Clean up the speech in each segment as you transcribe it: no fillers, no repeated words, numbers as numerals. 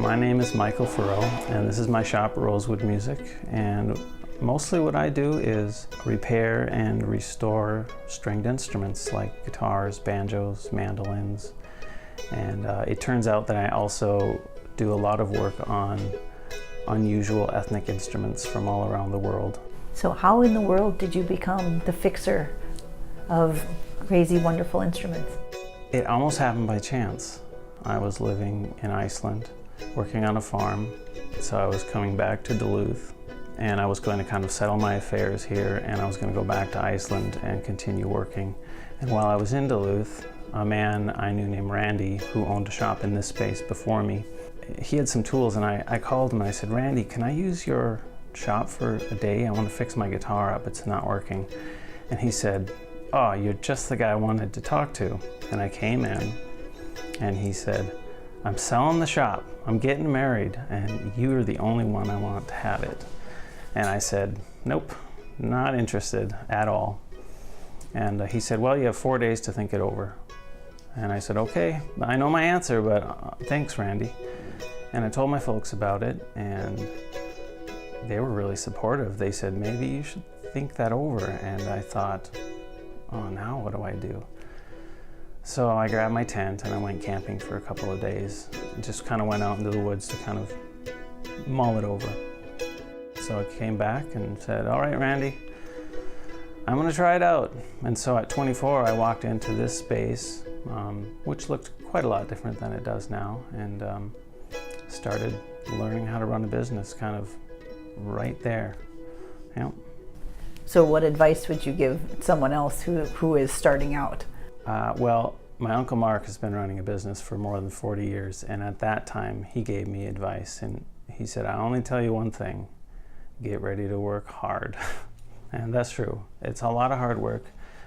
My name is Michael Furo, and this is my shop, Rosewood Music. And mostly what I do is repair and restore stringed instruments like guitars, banjos, mandolins. And it turns out that I also do a lot of work on unusual ethnic instruments from all around the world. So how in the world did you become the fixer of crazy, wonderful instruments? It almost happened by chance. I was living in Iceland, working on a farm, so I was coming back to Duluth, and I was going to kind of settle my affairs here, and I was going to go back to Iceland and continue working. And while I was in Duluth, a man I knew named Randy, who owned a shop in this space before me, he had some tools, and I called him and I said, "Randy, can I use your shop for a day? I want to fix my guitar up, it's not working." And he said, "Oh, you're just the guy I wanted to talk to." And I came in and he said, "I'm selling the shop, I'm getting married, and you are the only one I want to have it." And I said, "Nope, not interested at all." And he said, "Well, you have 4 days to think it over." And I said, "Okay, I know my answer, but thanks, Randy." And I told my folks about it, and they were really supportive. They said, "Maybe you should think that over." And I thought, oh, now what do I do? So I grabbed my tent and I went camping for a couple of days. Just kind of went out into the woods to kind of mull it over. So I came back and said, "All right, Randy, I'm gonna try it out." And so at 24, I walked into this space, which looked quite a lot different than it does now, and started learning how to run a business kind of right there. Yep. So what advice would you give someone else who is starting out? Well, my Uncle Mark has been running a business for more than 40 years, and at that time he gave me advice, and he said, "I only tell you one thing, get ready to work hard." And that's true. It's a lot of hard work,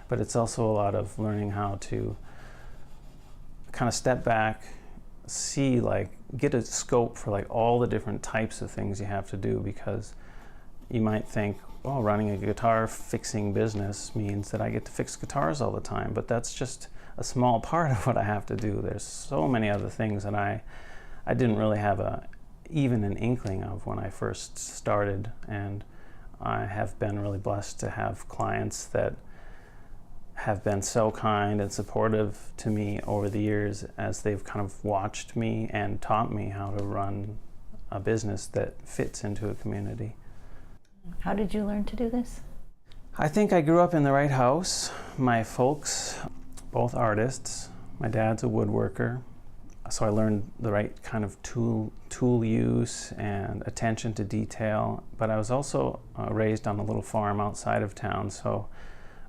but it's also a lot of learning how to kind of step back, see, get a scope for all the different types of things you have to do, because you might think, oh, running a guitar fixing business means that I get to fix guitars all the time, but that's just a small part of what I have to do. There's so many other things that I didn't really have even an inkling of when I first started, and I have been really blessed to have clients that have been so kind and supportive to me over the years as they've kind of watched me and taught me how to run a business that fits into a community. How did you learn to do this? I think I grew up in the right house. My folks, both artists. My dad's a woodworker, so I learned the right kind of tool use and attention to detail. But I was also raised on a little farm outside of town, so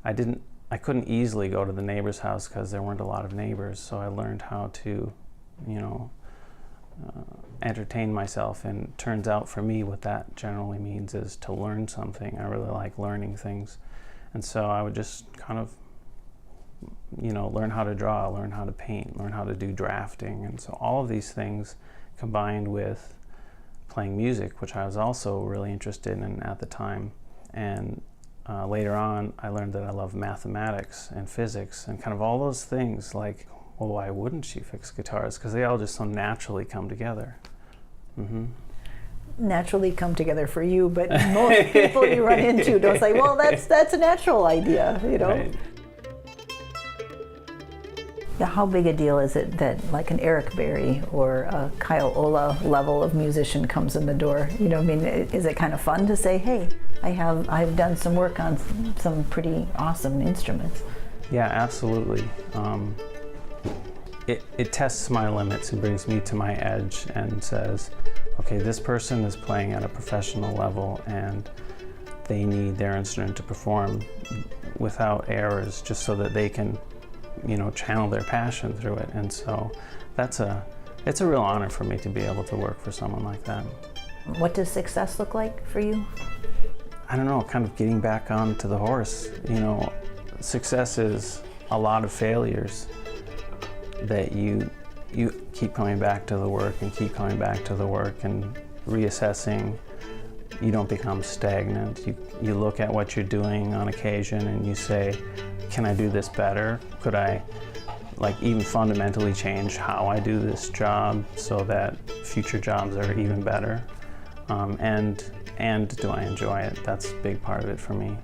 I couldn't easily go to the neighbor's house because there weren't a lot of neighbors. So I learned how to, entertain myself, and turns out for me what that generally means is to learn something. I really like learning things, and so I would just kind of learn how to draw, learn how to paint, learn how to do drafting. And so all of these things combined with playing music, which I was also really interested in at the time. And later on I learned that I love mathematics and physics and kind of all those things, like, well, why wouldn't she fix guitars? Because they all just so naturally come together. Mm-hmm. Naturally come together for you, but most people you run into don't say, well, that's a natural idea, Right. Yeah, how big a deal is it that like an Eric Berry or a Kyle Ola level of musician comes in the door? Is it kind of fun to say, hey, I've done some work on some pretty awesome instruments? Yeah, absolutely. It tests my limits and brings me to my edge and says, okay, this person is playing at a professional level and they need their instrument to perform without errors, just so that they can, channel their passion through it. And so it's a real honor for me to be able to work for someone like that. What does success look like for you? I don't know, kind of getting back onto the horse. Success is a lot of failures that you keep coming back to the work and keep coming back to the work and reassessing. You don't become stagnant. You look at what you're doing on occasion and you say, can I do this better? Could I like even fundamentally change how I do this job so that future jobs are even better. And do I enjoy it? That's a big part of it for me.